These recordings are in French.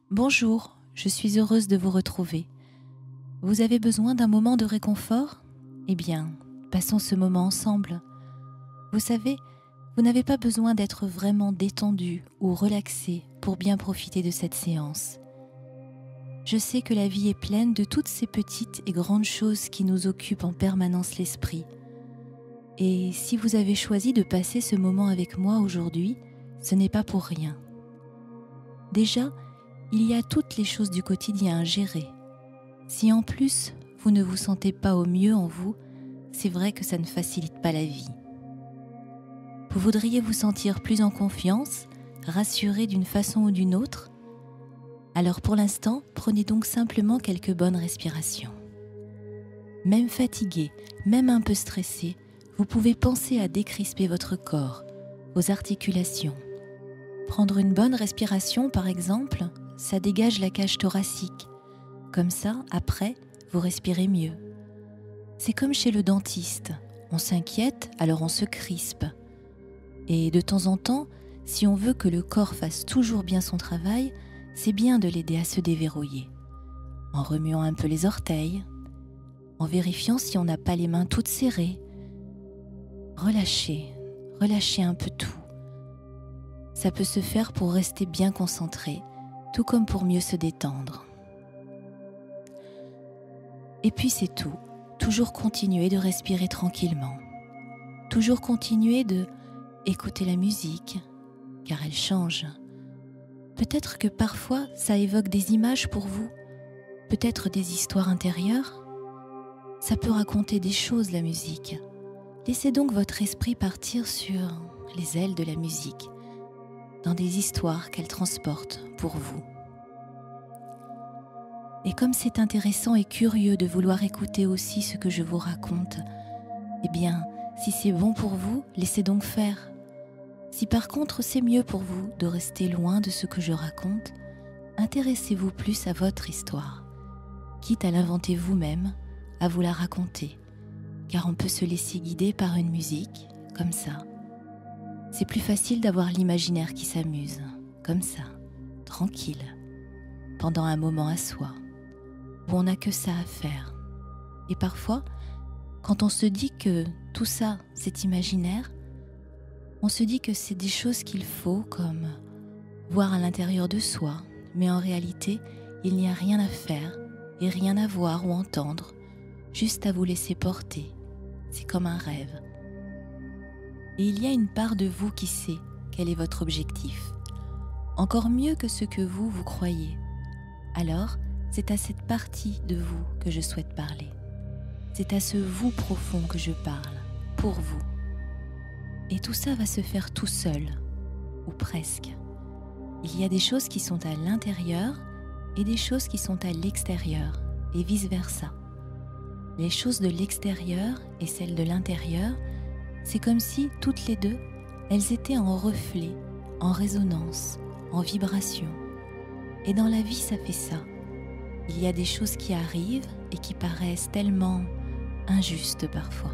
Bonjour, je suis heureuse de vous retrouver. Vous avez besoin d'un moment de réconfort ? Eh bien, passons ce moment ensemble. Vous savez, vous n'avez pas besoin d'être vraiment détendu ou relaxé pour bien profiter de cette séance. Je sais que la vie est pleine de toutes ces petites et grandes choses qui nous occupent en permanence l'esprit. Et si vous avez choisi de passer ce moment avec moi aujourd'hui, ce n'est pas pour rien. Déjà, il y a toutes les choses du quotidien à gérer. Si en plus, vous ne vous sentez pas au mieux en vous, c'est vrai que ça ne facilite pas la vie. Vous voudriez vous sentir plus en confiance, rassuré d'une façon ou d'une autre ? Alors pour l'instant, prenez donc simplement quelques bonnes respirations. Même fatigué, même un peu stressé, vous pouvez penser à décrisper votre corps, vos articulations. Prendre une bonne respiration, par exemple, ça dégage la cage thoracique. Comme ça, après, vous respirez mieux. C'est comme chez le dentiste. On s'inquiète, alors on se crispe. Et de temps en temps, si on veut que le corps fasse toujours bien son travail, c'est bien de l'aider à se déverrouiller. En remuant un peu les orteils, en vérifiant si on n'a pas les mains toutes serrées. Relâchez un peu tout. Ça peut se faire pour rester bien concentré, tout comme pour mieux se détendre. Et puis c'est tout. Toujours continuer de respirer tranquillement. Toujours continuer de écouter la musique, car elle change. Peut-être que parfois ça évoque des images pour vous, peut-être des histoires intérieures. Ça peut raconter des choses, la musique. Laissez donc votre esprit partir sur les ailes de la musique, dans des histoires qu'elle transporte pour vous. Et comme c'est intéressant et curieux de vouloir écouter aussi ce que je vous raconte, eh bien, si c'est bon pour vous, laissez donc faire. Si par contre c'est mieux pour vous de rester loin de ce que je raconte, intéressez-vous plus à votre histoire, quitte à l'inventer vous-même, à vous la raconter, car on peut se laisser guider par une musique, comme ça. C'est plus facile d'avoir l'imaginaire qui s'amuse, comme ça, tranquille, pendant un moment à soi, où on n'a que ça à faire. Et parfois, quand on se dit que tout ça, c'est imaginaire, on se dit que c'est des choses qu'il faut, comme voir à l'intérieur de soi, mais en réalité, il n'y a rien à faire et rien à voir ou entendre, juste à vous laisser porter. C'est comme un rêve. Et il y a une part de vous qui sait quel est votre objectif, encore mieux que ce que vous croyez. Alors, c'est à cette partie de vous que je souhaite parler. C'est à ce vous profond que je parle, pour vous. Et tout ça va se faire tout seul, ou presque. Il y a des choses qui sont à l'intérieur et des choses qui sont à l'extérieur, et vice-versa. Les choses de l'extérieur et celles de l'intérieur, c'est comme si, toutes les deux, elles étaient en reflet, en résonance, en vibration. Et dans la vie, ça fait ça. Il y a des choses qui arrivent et qui paraissent tellement injustes parfois.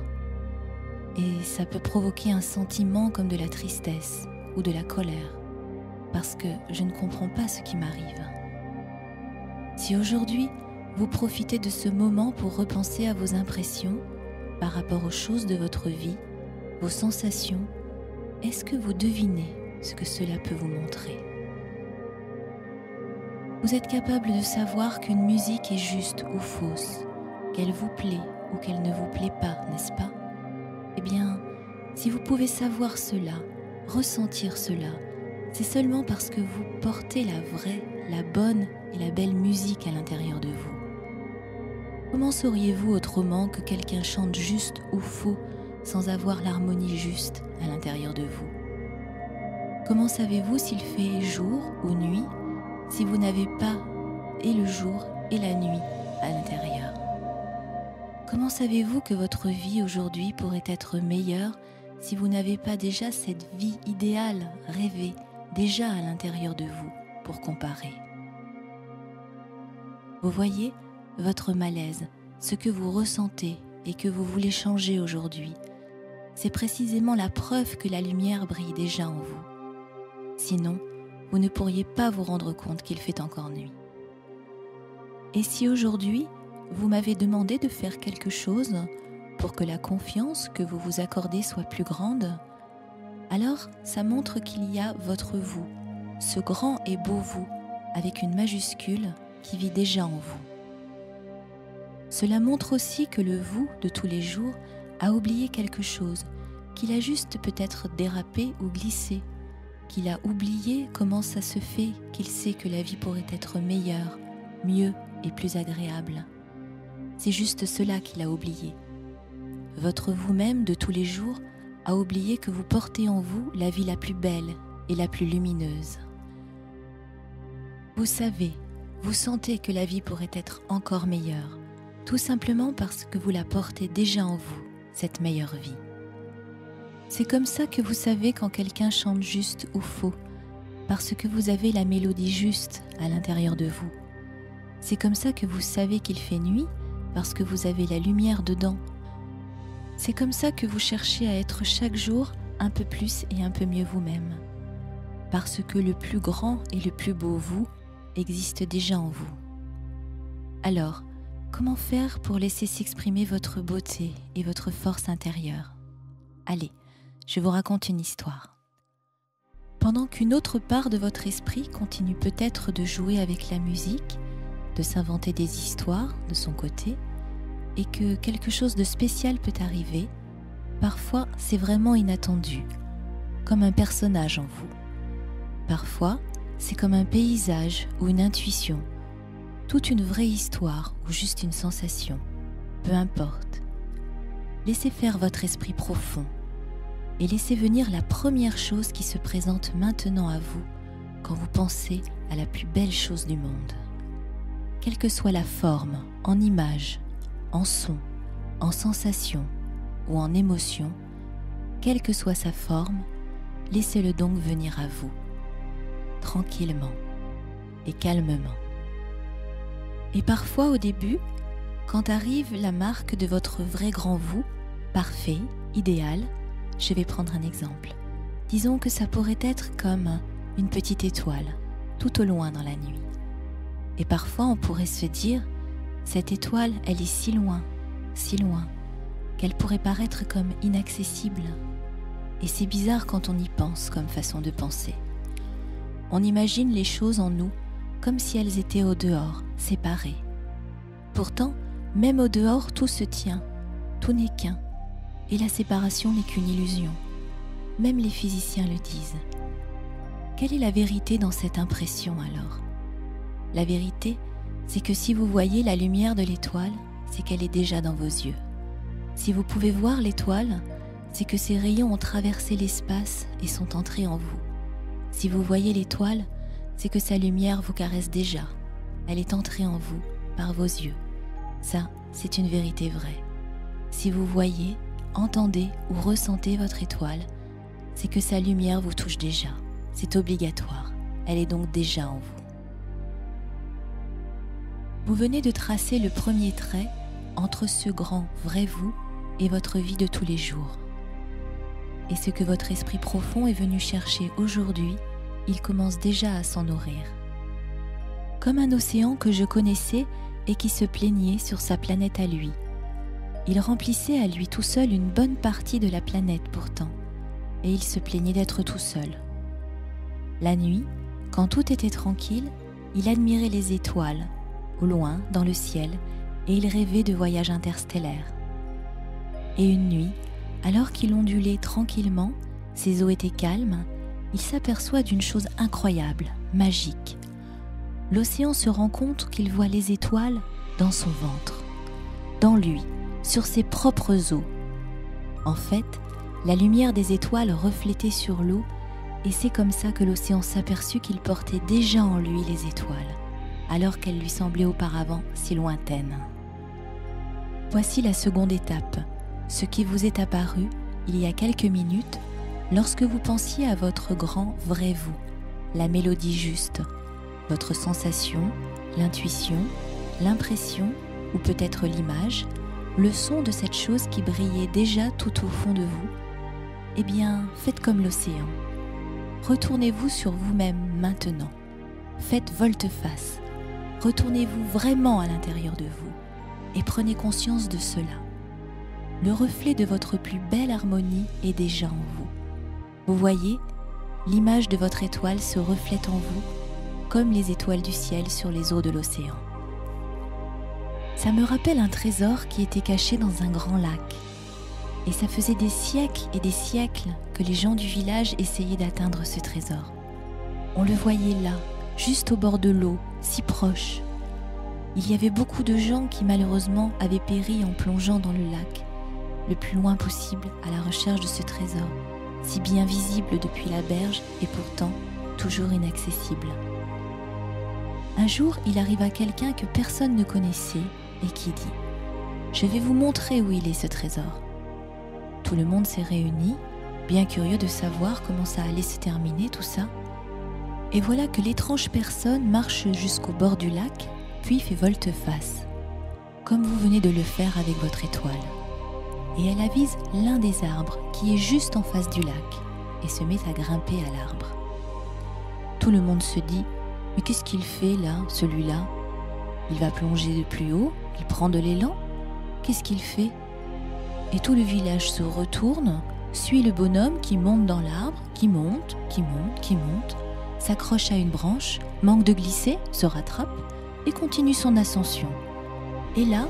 Et ça peut provoquer un sentiment comme de la tristesse ou de la colère, parce que je ne comprends pas ce qui m'arrive. Si aujourd'hui, vous profitez de ce moment pour repenser à vos impressions par rapport aux choses de votre vie, vos sensations, est-ce que vous devinez ce que cela peut vous montrer ? Vous êtes capable de savoir qu'une musique est juste ou fausse, qu'elle vous plaît ou qu'elle ne vous plaît pas, n'est-ce pas ? Eh bien, si vous pouvez savoir cela, ressentir cela, c'est seulement parce que vous portez la vraie, la bonne et la belle musique à l'intérieur de vous. Comment sauriez-vous autrement que quelqu'un chante juste ou faux sans avoir l'harmonie juste à l'intérieur de vous ? Comment savez-vous s'il fait jour ou nuit si vous n'avez pas et le jour et la nuit à l'intérieur ? Comment savez-vous que votre vie aujourd'hui pourrait être meilleure si vous n'avez pas déjà cette vie idéale, rêvée, déjà à l'intérieur de vous pour comparer ? Vous voyez, votre malaise, ce que vous ressentez et que vous voulez changer aujourd'hui, c'est précisément la preuve que la lumière brille déjà en vous. Sinon, vous ne pourriez pas vous rendre compte qu'il fait encore nuit. Et si aujourd'hui, vous m'avez demandé de faire quelque chose pour que la confiance que vous vous accordez soit plus grande, alors ça montre qu'il y a votre vous, ce grand et beau vous, avec une majuscule qui vit déjà en vous. Cela montre aussi que le vous de tous les jours a oublié quelque chose, qu'il a juste peut-être dérapé ou glissé, qu'il a oublié comment ça se fait qu'il sait que la vie pourrait être meilleure, mieux et plus agréable. C'est juste cela qu'il a oublié. Votre vous-même de tous les jours a oublié que vous portez en vous la vie la plus belle et la plus lumineuse. Vous savez, vous sentez que la vie pourrait être encore meilleure, tout simplement parce que vous la portez déjà en vous, cette meilleure vie. C'est comme ça que vous savez quand quelqu'un chante juste ou faux, parce que vous avez la mélodie juste à l'intérieur de vous. C'est comme ça que vous savez qu'il fait nuit, parce que vous avez la lumière dedans. C'est comme ça que vous cherchez à être chaque jour un peu plus et un peu mieux vous-même, parce que le plus grand et le plus beau vous existe déjà en vous. Alors, comment faire pour laisser s'exprimer votre beauté et votre force intérieure? Allez, je vous raconte une histoire. Pendant qu'une autre part de votre esprit continue peut-être de jouer avec la musique, de s'inventer des histoires de son côté, et que quelque chose de spécial peut arriver, parfois c'est vraiment inattendu, comme un personnage en vous. Parfois, c'est comme un paysage ou une intuition, toute une vraie histoire ou juste une sensation, peu importe. Laissez faire votre esprit profond et laissez venir la première chose qui se présente maintenant à vous quand vous pensez à la plus belle chose du monde. Quelle que soit la forme, en image, en son, en sensation ou en émotion, quelle que soit sa forme, laissez-le donc venir à vous, tranquillement et calmement. Et parfois au début, quand arrive la marque de votre vrai grand vous, parfait, idéal, je vais prendre un exemple. Disons que ça pourrait être comme une petite étoile, tout au loin dans la nuit. Et parfois on pourrait se dire, cette étoile, elle est si loin, qu'elle pourrait paraître comme inaccessible. Et c'est bizarre quand on y pense comme façon de penser. On imagine les choses en nous comme si elles étaient au dehors, séparées. Pourtant, même au dehors, tout se tient, tout n'est qu'un. Et la séparation n'est qu'une illusion. Même les physiciens le disent. Quelle est la vérité dans cette impression alors? La vérité, c'est que si vous voyez la lumière de l'étoile, c'est qu'elle est déjà dans vos yeux. Si vous pouvez voir l'étoile, c'est que ses rayons ont traversé l'espace et sont entrés en vous. Si vous voyez l'étoile, c'est que sa lumière vous caresse déjà. Elle est entrée en vous par vos yeux. Ça, c'est une vérité vraie. Si vous voyez, entendez ou ressentez votre étoile, c'est que sa lumière vous touche déjà. C'est obligatoire. Elle est donc déjà en vous. Vous venez de tracer le premier trait entre ce grand vrai vous et votre vie de tous les jours. Et ce que votre esprit profond est venu chercher aujourd'hui, il commence déjà à s'en nourrir. Comme un océan que je connaissais et qui se plaignait sur sa planète à lui. Il remplissait à lui tout seul une bonne partie de la planète pourtant, et il se plaignait d'être tout seul. La nuit, quand tout était tranquille, il admirait les étoiles, au loin, dans le ciel, et il rêvait de voyages interstellaires. Et une nuit, alors qu'il ondulait tranquillement, ses eaux étaient calmes, il s'aperçoit d'une chose incroyable, magique. L'océan se rend compte qu'il voit les étoiles dans son ventre, dans lui, sur ses propres eaux. En fait, la lumière des étoiles reflétait sur l'eau, et c'est comme ça que l'océan s'aperçut qu'il portait déjà en lui les étoiles, alors qu'elles lui semblaient auparavant si lointaines. Voici la seconde étape, ce qui vous est apparu il y a quelques minutes lorsque vous pensiez à votre grand vrai vous, la mélodie juste, votre sensation, l'intuition, l'impression ou peut-être l'image, le son de cette chose qui brillait déjà tout au fond de vous. Eh bien, faites comme l'océan. retournez-vous sur vous-même maintenant. Faites volte-face. Retournez-vous vraiment à l'intérieur de vous et prenez conscience de cela. Le reflet de votre plus belle harmonie est déjà en vous. Vous voyez, l'image de votre étoile se reflète en vous comme les étoiles du ciel sur les eaux de l'océan. Ça me rappelle un trésor qui était caché dans un grand lac. Et ça faisait des siècles et des siècles que les gens du village essayaient d'atteindre ce trésor. On le voyait là, juste au bord de l'eau, si proche. Il y avait beaucoup de gens qui malheureusement avaient péri en plongeant dans le lac, le plus loin possible à la recherche de ce trésor, si bien visible depuis la berge et pourtant toujours inaccessible. Un jour, il arriva quelqu'un que personne ne connaissait et qui dit « Je vais vous montrer où il est ce trésor ». Tout le monde s'est réuni, bien curieux de savoir comment ça allait se terminer tout ça. Et voilà que l'étrange personne marche jusqu'au bord du lac, puis fait volte-face, comme vous venez de le faire avec votre étoile. Et elle avise l'un des arbres qui est juste en face du lac et se met à grimper à l'arbre. Tout le monde se dit « Mais qu'est-ce qu'il fait là, celui-là? Il va plonger de plus haut? Il prend de l'élan? Qu'est-ce qu'il fait ?» Et tout le village se retourne, suit le bonhomme qui monte dans l'arbre, qui monte, s'accroche à une branche, manque de glisser, se rattrape et continue son ascension. Et là,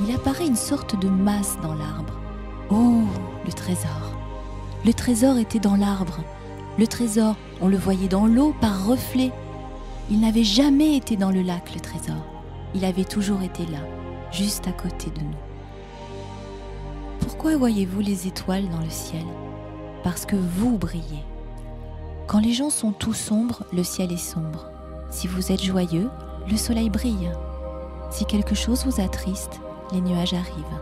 il apparaît une sorte de masse dans l'arbre. Oh, le trésor! Le trésor était dans l'arbre. Le trésor, on le voyait dans l'eau par reflet. Il n'avait jamais été dans le lac, le trésor. Il avait toujours été là, juste à côté de nous. Pourquoi voyez-vous les étoiles dans le ciel? Parce que vous brillez. Quand les gens sont tout sombres, le ciel est sombre. Si vous êtes joyeux, le soleil brille. Si quelque chose vous attriste, les nuages arrivent.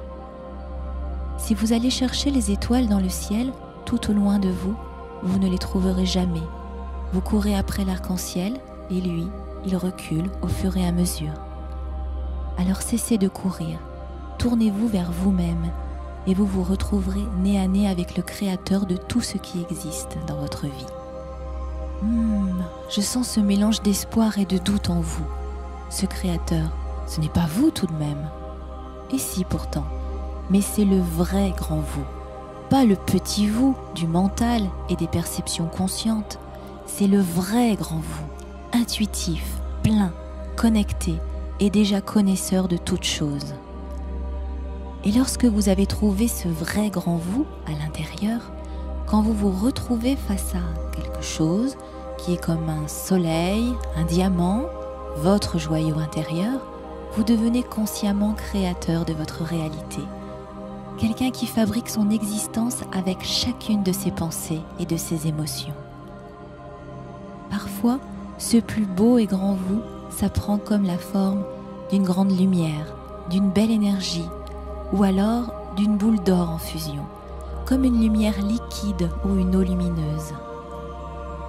Si vous allez chercher les étoiles dans le ciel, tout au loin de vous, vous ne les trouverez jamais. Vous courez après l'arc-en-ciel et lui, il recule au fur et à mesure. Alors cessez de courir, tournez-vous vers vous-même et vous vous retrouverez nez à nez avec le Créateur de tout ce qui existe dans votre vie. Je sens ce mélange d'espoir et de doute en vous. Ce Créateur, ce n'est pas vous tout de même. Et si pourtant, mais c'est le vrai grand vous, pas le petit vous du mental et des perceptions conscientes. C'est le vrai grand vous, intuitif, plein, connecté et déjà connaisseur de toutes choses. Et lorsque vous avez trouvé ce vrai grand vous à l'intérieur, quand vous vous retrouvez face à quelque chose qui est comme un soleil, un diamant, votre joyau intérieur, vous devenez consciemment créateur de votre réalité. Quelqu'un qui fabrique son existence avec chacune de ses pensées et de ses émotions. Parfois, ce plus beau et grand vous, ça prend comme la forme d'une grande lumière, d'une belle énergie, ou alors d'une boule d'or en fusion, comme une lumière liquide ou une eau lumineuse.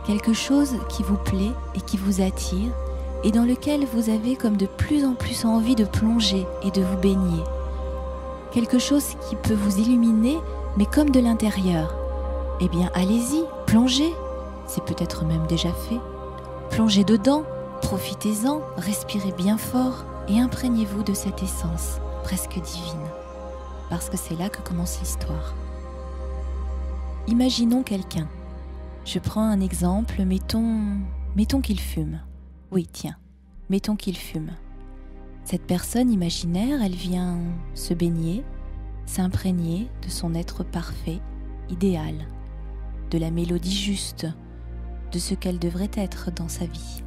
Quelque chose qui vous plaît et qui vous attire, et dans lequel vous avez comme de plus en plus envie de plonger et de vous baigner. Quelque chose qui peut vous illuminer, mais comme de l'intérieur. Eh bien, allez-y, plongez. C'est peut-être même déjà fait. Plongez dedans, profitez-en, respirez bien fort et imprégnez-vous de cette essence presque divine. Parce que c'est là que commence l'histoire. Imaginons quelqu'un. Je prends un exemple, mettons qu'il fume. Oui, tiens, mettons qu'il fume. Cette personne imaginaire, elle vient se baigner, s'imprégner de son être parfait, idéal, de la mélodie juste, de ce qu'elle devrait être dans sa vie.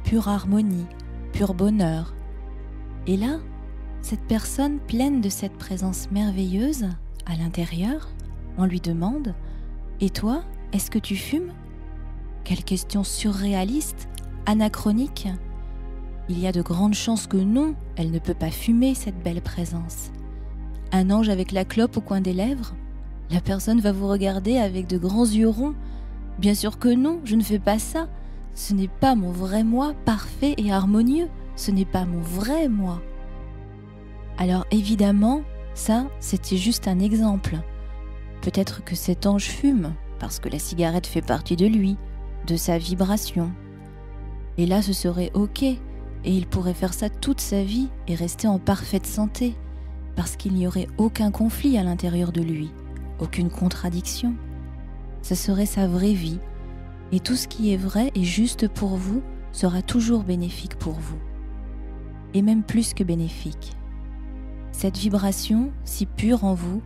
Pure harmonie, pur bonheur. Et là, cette personne pleine de cette présence merveilleuse, à l'intérieur, on lui demande « Et toi, est-ce que tu fumes ?» Quelle question surréaliste, anachronique. Il y a de grandes chances que non, elle ne peut pas fumer cette belle présence. Un ange avec la clope au coin des lèvres? La personne va vous regarder avec de grands yeux ronds. Bien sûr que non, je ne fais pas ça. Ce n'est pas mon vrai moi parfait et harmonieux. Ce n'est pas mon vrai moi. Alors évidemment, ça, c'était juste un exemple. Peut-être que cet ange fume, parce que la cigarette fait partie de lui, de sa vibration. Et là, ce serait OK, et il pourrait faire ça toute sa vie et rester en parfaite santé, parce qu'il n'y aurait aucun conflit à l'intérieur de lui, aucune contradiction. Ce serait sa vraie vie, et tout ce qui est vrai et juste pour vous sera toujours bénéfique pour vous, et même plus que bénéfique. Cette vibration, si pure en vous,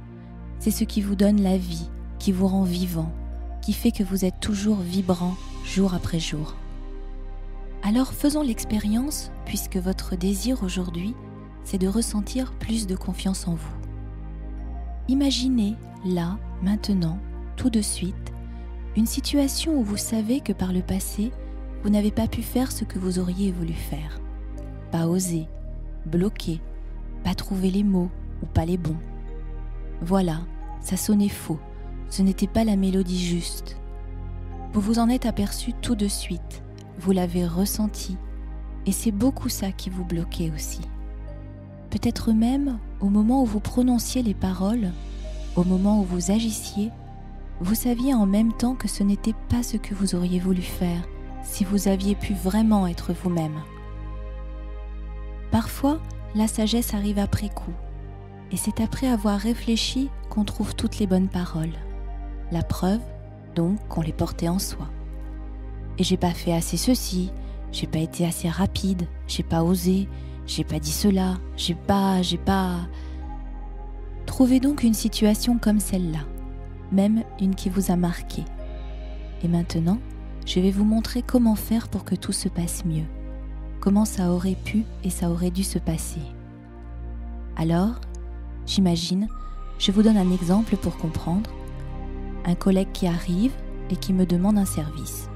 c'est ce qui vous donne la vie, qui vous rend vivant, qui fait que vous êtes toujours vibrant jour après jour. Alors faisons l'expérience, puisque votre désir aujourd'hui, c'est de ressentir plus de confiance en vous. Imaginez, là, maintenant, tout de suite, une situation où vous savez que par le passé, vous n'avez pas pu faire ce que vous auriez voulu faire. Pas oser, bloqué, pas trouver les mots ou pas les bons. Voilà, ça sonnait faux, ce n'était pas la mélodie juste. Vous vous en êtes aperçu tout de suite, vous l'avez ressenti, et c'est beaucoup ça qui vous bloquait aussi. Peut-être même, au moment où vous prononciez les paroles, au moment où vous agissiez, vous saviez en même temps que ce n'était pas ce que vous auriez voulu faire si vous aviez pu vraiment être vous-même. Parfois, la sagesse arrive après coup, et c'est après avoir réfléchi qu'on trouve toutes les bonnes paroles. La preuve, donc, qu'on les portait en soi. Et j'ai pas fait assez ceci, j'ai pas été assez rapide, j'ai pas osé, j'ai pas dit cela, j'ai pas... Trouvez donc une situation comme celle-là, même une qui vous a marqué. Et maintenant, je vais vous montrer comment faire pour que tout se passe mieux, comment ça aurait pu et ça aurait dû se passer. Alors, j'imagine, je vous donne un exemple pour comprendre. Un collègue qui arrive et qui me demande un service.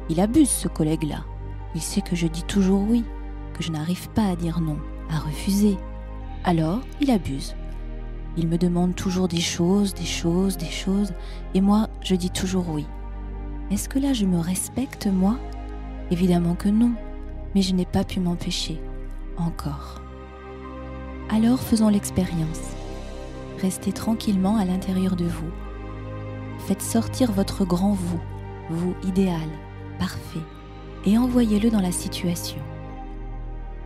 Il abuse, ce collègue-là. Il sait que je dis toujours oui, que je n'arrive pas à dire non, à refuser. Alors, il abuse. Il me demande toujours des choses, et moi, je dis toujours oui. Est-ce que là, je me respecte, moi ? Évidemment que non, mais je n'ai pas pu m'empêcher. Encore. Alors, faisons l'expérience. Restez tranquillement à l'intérieur de vous. Faites sortir votre grand vous, vous idéal, parfait, et envoyez-le dans la situation.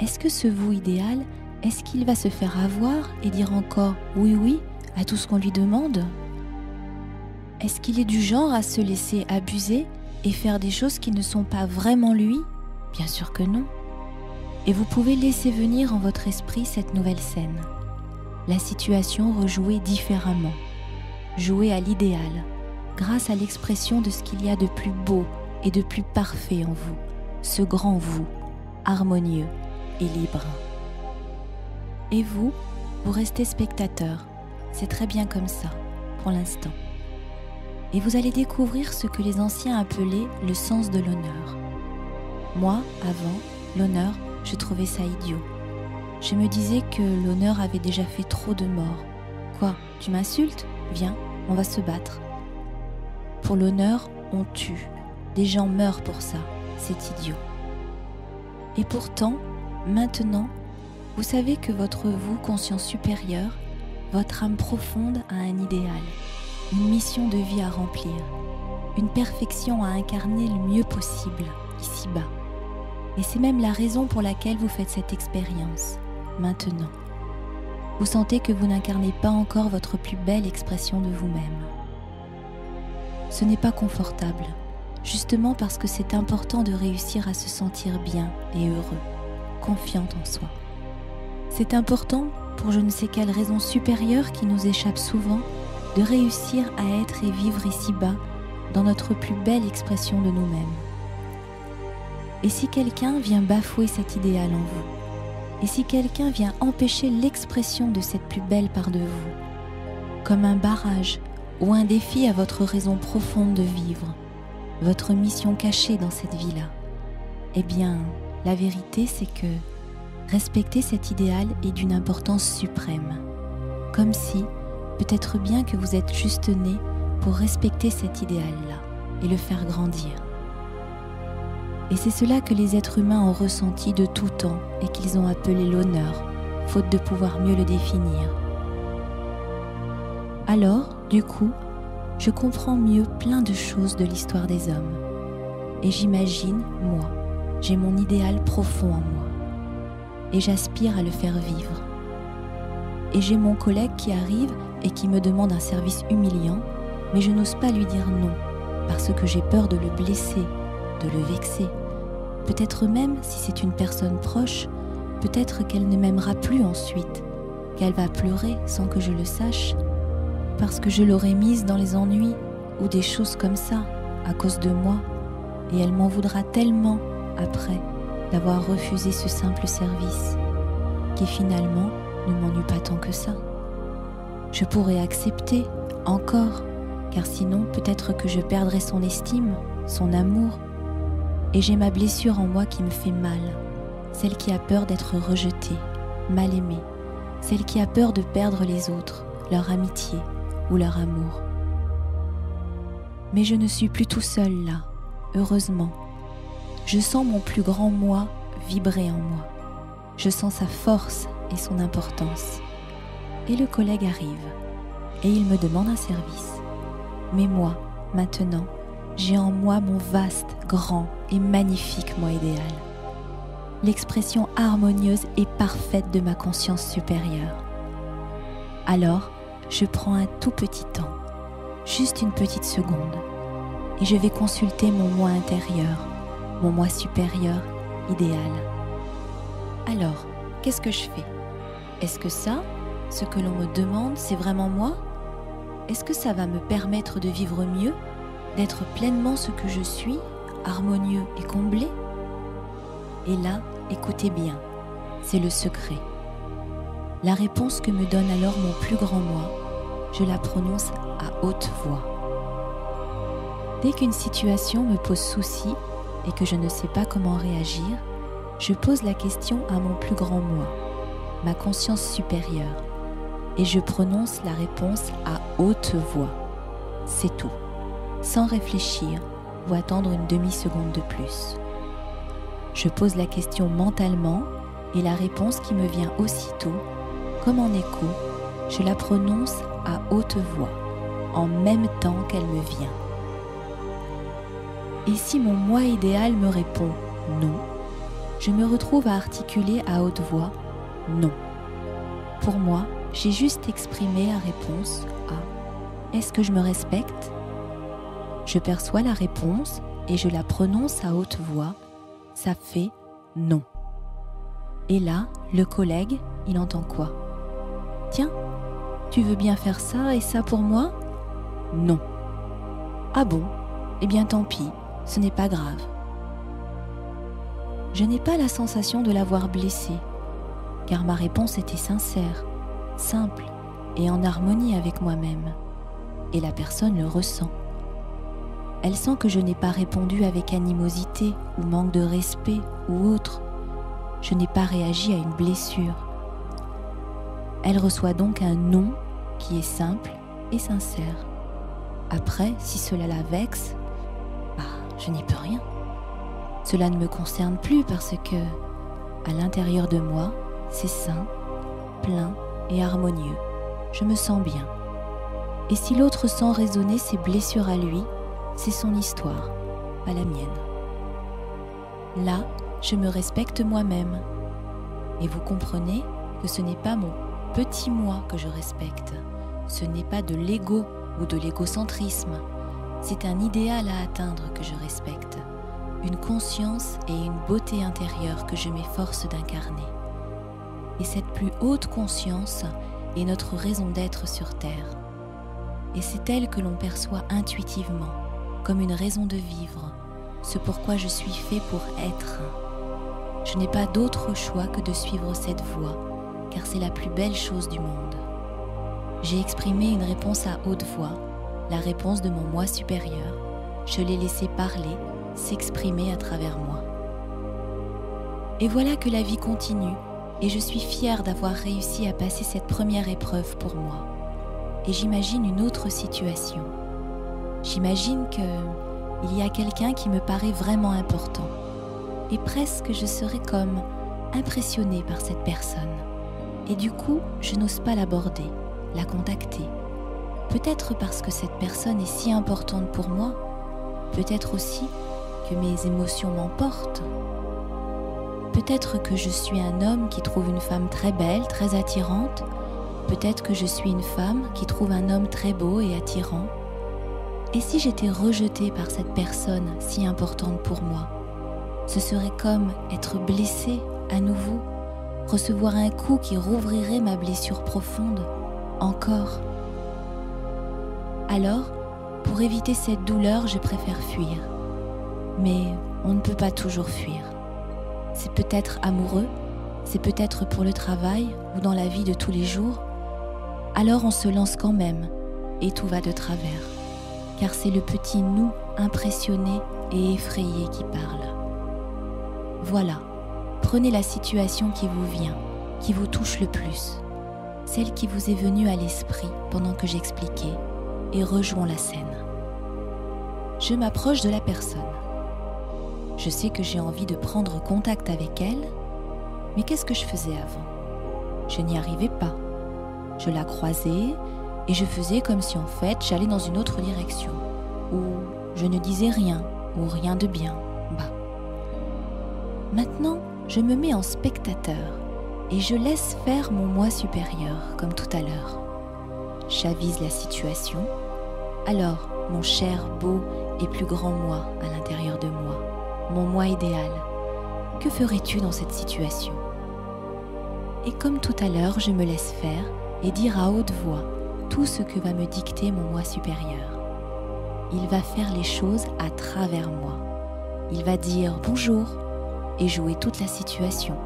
Est-ce que ce vous idéal, est-ce qu'il va se faire avoir et dire encore oui oui à tout ce qu'on lui demande ? Est-ce qu'il est du genre à se laisser abuser et faire des choses qui ne sont pas vraiment lui ? Bien sûr que non. Et vous pouvez laisser venir en votre esprit cette nouvelle scène. La situation rejouée différemment, jouée à l'idéal, grâce à l'expression de ce qu'il y a de plus beau et de plus parfait en vous, ce grand vous, harmonieux et libre. Et vous, vous restez spectateur, c'est très bien comme ça, pour l'instant. Et vous allez découvrir ce que les anciens appelaient le sens de l'honneur. Moi, avant, l'honneur, je trouvais ça idiot. Je me disais que l'honneur avait déjà fait trop de morts. Quoi, tu m'insultes ? Viens, on va se battre. Pour l'honneur, on tue. Des gens meurent pour ça. C'est idiot. Et pourtant, maintenant, vous savez que votre vous, conscience supérieure, votre âme profonde a un idéal, une mission de vie à remplir, une perfection à incarner le mieux possible, ici-bas. Et c'est même la raison pour laquelle vous faites cette expérience, maintenant. Vous sentez que vous n'incarnez pas encore votre plus belle expression de vous-même. Ce n'est pas confortable, justement parce que c'est important de réussir à se sentir bien et heureux, confiante en soi. C'est important, pour je ne sais quelle raison supérieure qui nous échappe souvent, de réussir à être et vivre ici-bas dans notre plus belle expression de nous-mêmes. Et si quelqu'un vient bafouer cet idéal en vous ? Et si quelqu'un vient empêcher l'expression de cette plus belle part de vous ? Comme un barrage ou un défi à votre raison profonde de vivre, votre mission cachée dans cette vie-là. Eh bien, la vérité, c'est que respecter cet idéal est d'une importance suprême. Comme si, peut-être bien que vous êtes juste né pour respecter cet idéal-là et le faire grandir. Et c'est cela que les êtres humains ont ressenti de tout temps et qu'ils ont appelé l'honneur, faute de pouvoir mieux le définir. Alors, du coup, je comprends mieux plein de choses de l'histoire des hommes. et j'imagine, moi, j'ai mon idéal profond en moi et j'aspire à le faire vivre. Et j'ai mon collègue qui arrive et qui me demande un service humiliant, mais je n'ose pas lui dire non, parce que j'ai peur de le blesser, de le vexer. Peut-être même, si c'est une personne proche, peut-être qu'elle ne m'aimera plus ensuite, qu'elle va pleurer sans que je le sache, parce que je l'aurai mise dans les ennuis ou des choses comme ça, à cause de moi, et elle m'en voudra tellement après d'avoir refusé ce simple service, qui finalement ne m'ennuie pas tant que ça. Je pourrais accepter, encore, car sinon peut-être que je perdrais son estime, son amour, et j'ai ma blessure en moi qui me fait mal, celle qui a peur d'être rejetée, mal aimée, celle qui a peur de perdre les autres, leur amitié ou leur amour. Mais je ne suis plus tout seul là, heureusement. Je sens mon plus grand moi vibrer en moi. Je sens sa force et son importance. Et le collègue arrive, et il me demande un service. Mais moi, maintenant, j'ai en moi mon vaste, grand et magnifique moi idéal. L'expression harmonieuse et parfaite de ma conscience supérieure. Alors, je prends un tout petit temps, juste une petite seconde, et je vais consulter mon moi intérieur, mon moi supérieur idéal. Alors, qu'est-ce que je fais? Est-ce que ça, ce que l'on me demande, c'est vraiment moi? Est-ce que ça va me permettre de vivre mieux, d'être pleinement ce que je suis, harmonieux et comblé? Et là, écoutez bien, c'est le secret. La réponse que me donne alors mon plus grand moi, je la prononce à haute voix. Dès qu'une situation me pose souci et que je ne sais pas comment réagir, je pose la question à mon plus grand moi, ma conscience supérieure, et je prononce la réponse à haute voix. C'est tout, sans réfléchir ou attendre une demi-seconde de plus. Je pose la question mentalement et la réponse qui me vient aussitôt, comme en écho, je la prononce à haute voix, en même temps qu'elle me vient. Et si mon moi idéal me répond non, je me retrouve à articuler à haute voix non. Pour moi, j'ai juste exprimé la réponse à « Est-ce que je me respecte ?» Je perçois la réponse et je la prononce à haute voix. Ça fait « non ». Et là, le collègue, il entend quoi? « Tiens, tu veux bien faire ça et ça pour moi ?»« Non. »« Ah bon? Eh bien tant pis, ce n'est pas grave. » Je n'ai pas la sensation de l'avoir blessé, car ma réponse était sincère, simple et en harmonie avec moi-même. Et la personne le ressent. Elle sent que je n'ai pas répondu avec animosité ou manque de respect ou autre. Je n'ai pas réagi à une blessure. Elle reçoit donc un non qui est simple et sincère. Après, si cela la vexe, je n'y peux rien. Cela ne me concerne plus parce que, à l'intérieur de moi, c'est sain, plein et harmonieux. Je me sens bien. Et si l'autre sent résonner ses blessures à lui, c'est son histoire, pas la mienne. Là, je me respecte moi-même. Et vous comprenez que ce n'est pas mon petit moi que je respecte. Ce n'est pas de l'ego ou de l'égocentrisme. C'est un idéal à atteindre que je respecte. Une conscience et une beauté intérieure que je m'efforce d'incarner. Et cette plus haute conscience est notre raison d'être sur Terre. Et c'est elle que l'on perçoit intuitivement, comme une raison de vivre, ce pourquoi je suis fait pour être. Je n'ai pas d'autre choix que de suivre cette voie, car c'est la plus belle chose du monde. J'ai exprimé une réponse à haute voix, la réponse de mon moi supérieur. Je l'ai laissé parler, s'exprimer à travers moi. Et voilà que la vie continue, et je suis fière d'avoir réussi à passer cette première épreuve pour moi. Et j'imagine une autre situation. J'imagine qu'il y a quelqu'un qui me paraît vraiment important. Et presque je serais comme impressionnée par cette personne. Et du coup, je n'ose pas l'aborder, la contacter. Peut-être parce que cette personne est si importante pour moi. Peut-être aussi que mes émotions m'emportent. Peut-être que je suis un homme qui trouve une femme très belle, très attirante. Peut-être que je suis une femme qui trouve un homme très beau et attirant. Et si j'étais rejetée par cette personne si importante pour moi, ce serait comme être blessée à nouveau, recevoir un coup qui rouvrirait ma blessure profonde, encore. Alors, pour éviter cette douleur, je préfère fuir. Mais on ne peut pas toujours fuir. C'est peut-être amoureux, c'est peut-être pour le travail ou dans la vie de tous les jours. Alors on se lance quand même et tout va de travers. Car c'est le petit nous impressionné et effrayé qui parle. Voilà, prenez la situation qui vous vient, qui vous touche le plus, celle qui vous est venue à l'esprit pendant que j'expliquais, et rejouons la scène. Je m'approche de la personne. Je sais que j'ai envie de prendre contact avec elle, mais qu'est-ce que je faisais avant? Je n'y arrivais pas. Je la croisais et je faisais comme si en fait j'allais dans une autre direction, ou je ne disais rien, ou rien de bien. Maintenant, je me mets en spectateur et je laisse faire mon moi supérieur, comme tout à l'heure. J'avise la situation. Alors, mon cher, beau et plus grand moi à l'intérieur de moi, mon moi idéal, que ferais-tu dans cette situation? Et comme tout à l'heure, je me laisse faire et dire à haute voix tout ce que va me dicter mon moi supérieur. Il va faire les choses à travers moi. Il va dire bonjour et jouer toute la situation.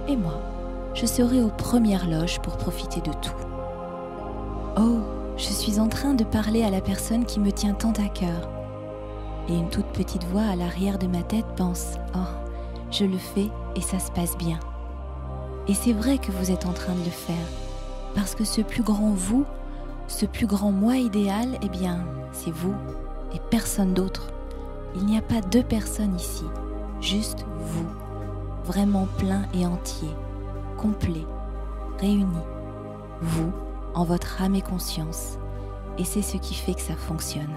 Et moi, je serai aux premières loges pour profiter de tout. Oh, je suis en train de parler à la personne qui me tient tant à cœur. Et une toute petite voix à l'arrière de ma tête pense « Oh, je le fais et ça se passe bien. » Et c'est vrai que vous êtes en train de le faire, parce que ce plus grand vous, ce plus grand moi idéal, eh bien, c'est vous et personne d'autre. Il n'y a pas deux personnes ici, juste vous, vraiment plein et entier, complet, réuni. Vous, en votre âme et conscience, et c'est ce qui fait que ça fonctionne.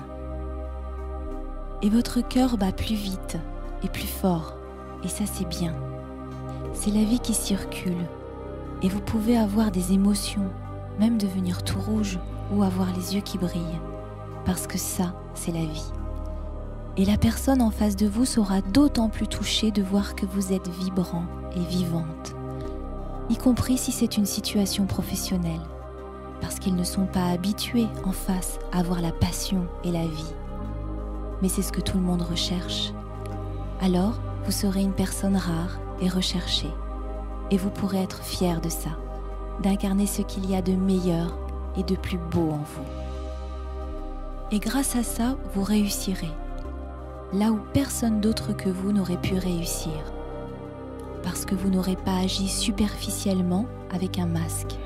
Et votre cœur bat plus vite et plus fort, et ça c'est bien. C'est la vie qui circule, et vous pouvez avoir des émotions, même devenir tout rouge ou avoir les yeux qui brillent, parce que ça, c'est la vie. Et la personne en face de vous sera d'autant plus touchée de voir que vous êtes vibrant et vivante, y compris si c'est une situation professionnelle, parce qu'ils ne sont pas habitués en face à voir la passion et la vie. Mais c'est ce que tout le monde recherche. Alors, vous serez une personne rare et recherchée, et vous pourrez être fier de ça, d'incarner ce qu'il y a de meilleur et de plus beau en vous. Et grâce à ça, vous réussirez, là où personne d'autre que vous n'aurait pu réussir, parce que vous n'aurez pas agi superficiellement avec un masque.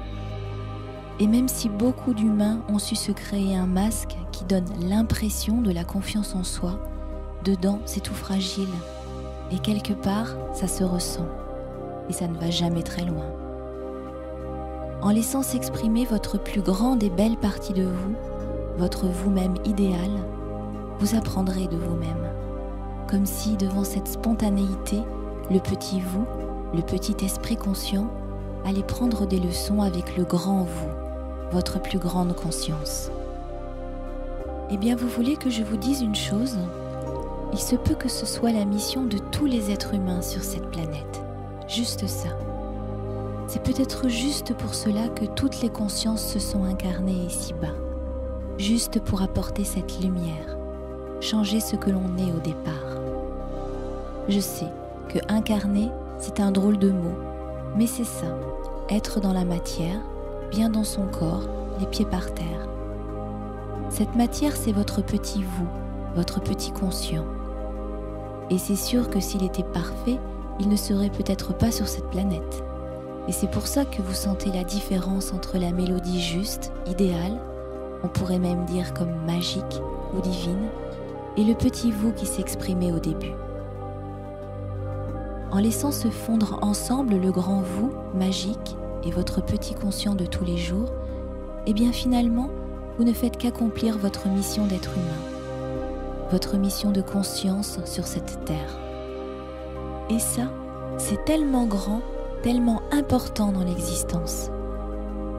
Et même si beaucoup d'humains ont su se créer un masque qui donne l'impression de la confiance en soi, dedans c'est tout fragile, et quelque part ça se ressent, et ça ne va jamais très loin. En laissant s'exprimer votre plus grande et belle partie de vous, votre vous-même idéal, vous apprendrez de vous-même, comme si devant cette spontanéité, le petit vous, le petit esprit conscient, allait prendre des leçons avec le grand vous, votre plus grande conscience. Eh bien, vous voulez que je vous dise une chose? Il se peut que ce soit la mission de tous les êtres humains sur cette planète. Juste ça. C'est peut-être juste pour cela que toutes les consciences se sont incarnées ici-bas. Juste pour apporter cette lumière, changer ce que l'on est au départ. Je sais que incarner, c'est un drôle de mot, mais c'est ça, être dans la matière, bien dans son corps, les pieds par terre. Cette matière, c'est votre petit vous, votre petit conscient. Et c'est sûr que s'il était parfait, il ne serait peut-être pas sur cette planète. Et c'est pour ça que vous sentez la différence entre la mélodie juste, idéale, on pourrait même dire comme magique ou divine, et le petit vous qui s'exprimait au début. En laissant se fondre ensemble le grand vous, magique, et votre petit conscient de tous les jours, eh bien finalement, vous ne faites qu'accomplir votre mission d'être humain. votre mission de conscience sur cette terre. Et ça, c'est tellement grand, tellement important dans l'existence.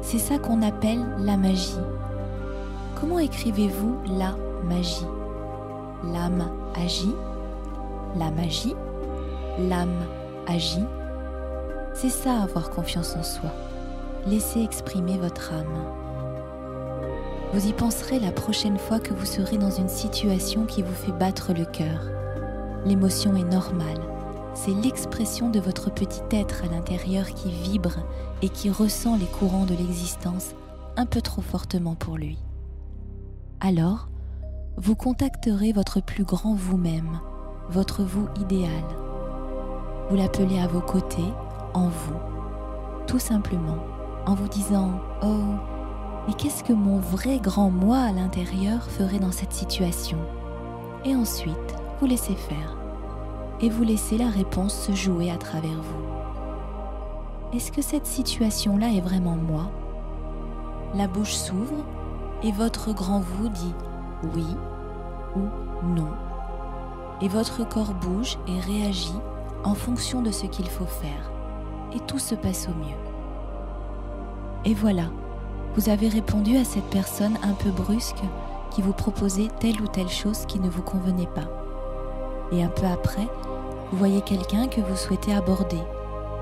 C'est ça qu'on appelle la magie. Comment écrivez-vous la magie? L'âme agit, la magie, l'âme agit. C'est ça avoir confiance en soi. Laissez exprimer votre âme. Vous y penserez la prochaine fois que vous serez dans une situation qui vous fait battre le cœur. L'émotion est normale. C'est l'expression de votre petit être à l'intérieur qui vibre et qui ressent les courants de l'existence un peu trop fortement pour lui. Alors, vous contacterez votre plus grand vous-même, votre vous idéal. Vous l'appelez à vos côtés, en vous, tout simplement, en vous disant « Oh, mais qu'est-ce que mon vrai grand moi à l'intérieur ferait dans cette situation ?» Et ensuite, vous laissez faire. Et vous laissez la réponse se jouer à travers vous. Est-ce que cette situation-là est vraiment moi? La bouche s'ouvre et votre grand vous dit oui ou non. Et votre corps bouge et réagit en fonction de ce qu'il faut faire. Et tout se passe au mieux. Et voilà, vous avez répondu à cette personne un peu brusque qui vous proposait telle ou telle chose qui ne vous convenait pas. Et un peu après, vous voyez quelqu'un que vous souhaitez aborder,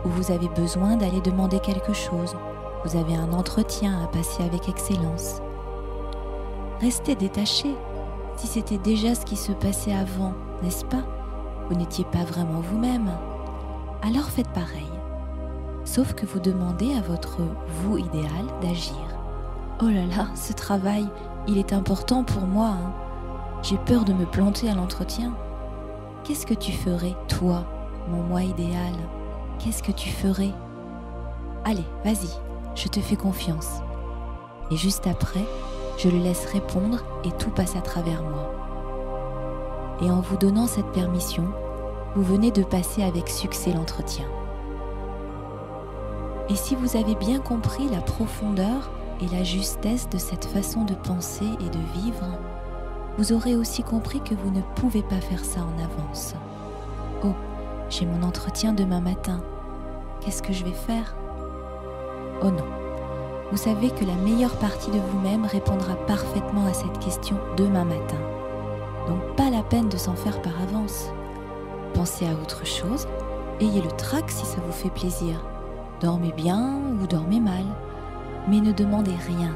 ou vous avez besoin d'aller demander quelque chose, vous avez un entretien à passer avec excellence. Restez détaché. Si c'était déjà ce qui se passait avant, n'est-ce pas? Vous n'étiez pas vraiment vous-même. Alors faites pareil. Sauf que vous demandez à votre vous idéal d'agir. Oh là là, ce travail, il est important pour moi, hein. J'ai peur de me planter à l'entretien. Qu'est-ce que tu ferais, toi, mon moi idéal? Qu'est-ce que tu ferais? Allez, vas-y, je te fais confiance. Et juste après, je le laisse répondre et tout passe à travers moi. Et en vous donnant cette permission, vous venez de passer avec succès l'entretien. Et si vous avez bien compris la profondeur et la justesse de cette façon de penser et de vivre, vous aurez aussi compris que vous ne pouvez pas faire ça en avance. Oh, j'ai mon entretien demain matin. Qu'est-ce que je vais faire? Oh non. Vous savez que la meilleure partie de vous-même répondra parfaitement à cette question demain matin. Donc pas la peine de s'en faire par avance. Pensez à autre chose, ayez le trac si ça vous fait plaisir. Dormez bien ou dormez mal, mais ne demandez rien,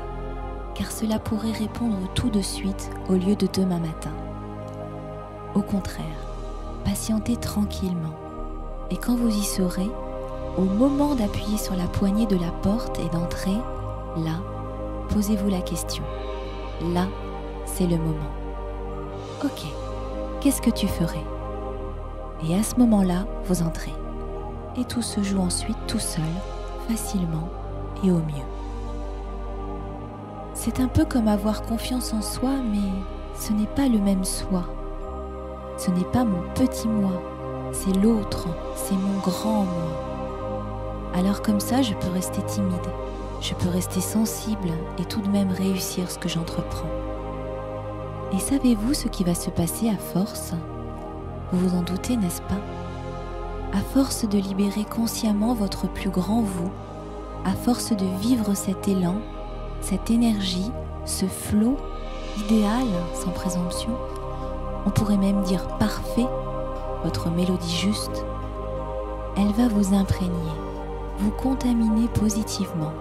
car cela pourrait répondre tout de suite au lieu de demain matin. Au contraire, patientez tranquillement, et quand vous y serez, au moment d'appuyer sur la poignée de la porte et d'entrer, là, posez-vous la question. Là, c'est le moment. Ok, qu'est-ce que tu ferais? Et à ce moment-là, vous entrez. Et tout se joue ensuite tout seul, facilement et au mieux. C'est un peu comme avoir confiance en soi, mais ce n'est pas le même soi. Ce n'est pas mon petit moi, c'est l'autre, c'est mon grand moi. Alors comme ça, je peux rester timide, je peux rester sensible et tout de même réussir ce que j'entreprends. Et savez-vous ce qui va se passer à force? Vous vous en doutez, n'est-ce pas? À force de libérer consciemment votre plus grand vous, à force de vivre cet élan, cette énergie, ce flot idéal sans présomption, on pourrait même dire parfait, votre mélodie juste, elle va vous imprégner, vous contaminer positivement,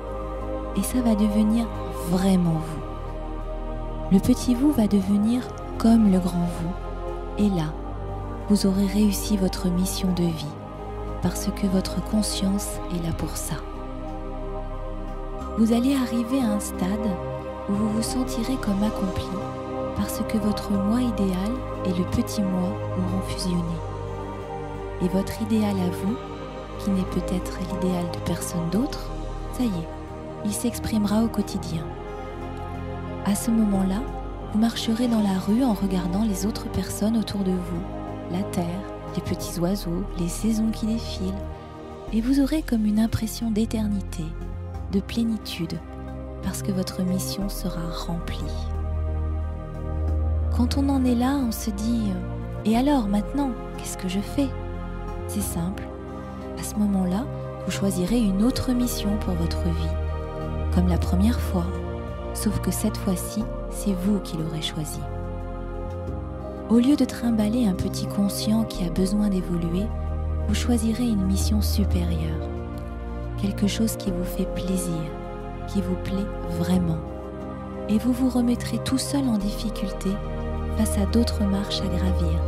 et ça va devenir vraiment vous. Le petit vous va devenir comme le grand vous, et là, vous aurez réussi votre mission de vie, parce que votre conscience est là pour ça. Vous allez arriver à un stade où vous vous sentirez comme accompli, parce que votre moi idéal et le petit moi auront fusionné. Et votre idéal à vous, qui n'est peut-être l'idéal de personne d'autre, ça y est, il s'exprimera au quotidien. À ce moment-là, vous marcherez dans la rue en regardant les autres personnes autour de vous, la terre, les petits oiseaux, les saisons qui défilent, et vous aurez comme une impression d'éternité, de plénitude, parce que votre mission sera remplie. Quand on en est là, on se dit « Et alors, maintenant, qu'est-ce que je fais ?» C'est simple. À ce moment-là, vous choisirez une autre mission pour votre vie, comme la première fois, sauf que cette fois-ci, c'est vous qui l'aurez choisi. Au lieu de trimballer un petit conscient qui a besoin d'évoluer, vous choisirez une mission supérieure, quelque chose qui vous fait plaisir, qui vous plaît vraiment. Et vous vous remettrez tout seul en difficulté face à d'autres marches à gravir,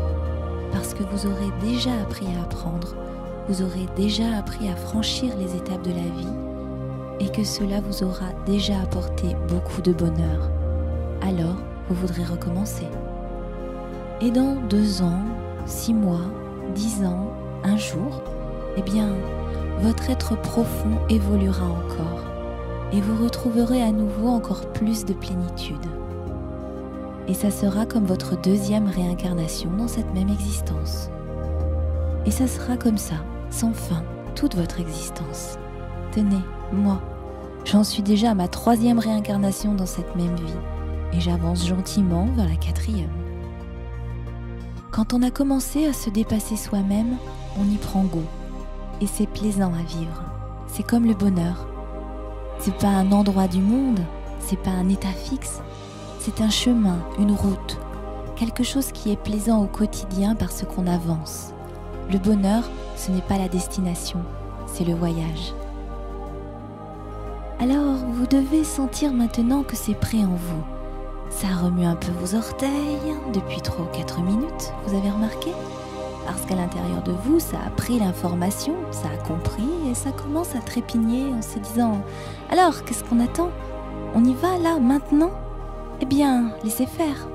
parce que vous aurez déjà appris à apprendre, vous aurez déjà appris à franchir les étapes de la vie, et que cela vous aura déjà apporté beaucoup de bonheur. Alors, vous voudrez recommencer. Et dans 2 ans, 6 mois, 10 ans, un jour, eh bien, votre être profond évoluera encore et vous retrouverez à nouveau encore plus de plénitude. Et ça sera comme votre 2e réincarnation dans cette même existence. Et ça sera comme ça, sans fin, toute votre existence. Tenez, moi, j'en suis déjà à ma 3e réincarnation dans cette même vie et j'avance gentiment vers la 4e. Quand on a commencé à se dépasser soi-même, on y prend goût. Et c'est plaisant à vivre. C'est comme le bonheur. C'est pas un endroit du monde, c'est pas un état fixe. C'est un chemin, une route, quelque chose qui est plaisant au quotidien parce qu'on avance. Le bonheur, ce n'est pas la destination, c'est le voyage. Alors, vous devez sentir maintenant que c'est prêt en vous. Ça remue un peu vos orteils depuis 3 ou 4 minutes, vous avez remarqué ? Parce qu'à l'intérieur de vous, ça a pris l'information, ça a compris et ça commence à trépigner en se disant « Alors, qu'est-ce qu'on attend ? On y va là, maintenant ? Eh bien, laissez faire. »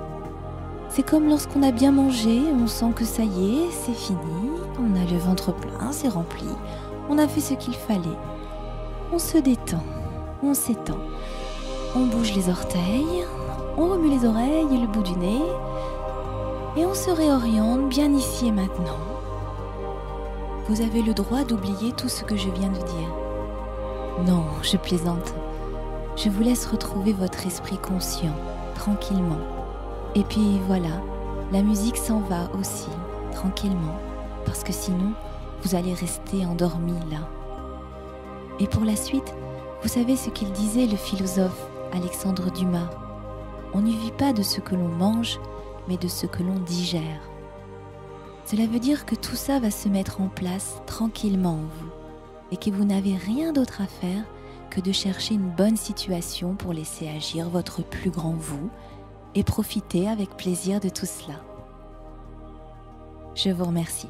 C'est comme lorsqu'on a bien mangé, on sent que ça y est, c'est fini, on a le ventre plein, c'est rempli, on a fait ce qu'il fallait. On se détend, on s'étend, on bouge les orteils, on remue les oreilles et le bout du nez, et on se réoriente bien ici et maintenant. Vous avez le droit d'oublier tout ce que je viens de dire. Non, je plaisante. Je vous laisse retrouver votre esprit conscient, tranquillement. Et puis voilà, la musique s'en va aussi, tranquillement, parce que sinon, vous allez rester endormi là. Et pour la suite, vous savez ce qu'il disait le philosophe Alexandre Dumas. On ne vit pas de ce que l'on mange, mais de ce que l'on digère. Cela veut dire que tout ça va se mettre en place tranquillement en vous et que vous n'avez rien d'autre à faire que de chercher une bonne situation pour laisser agir votre plus grand vous et profiter avec plaisir de tout cela. Je vous remercie.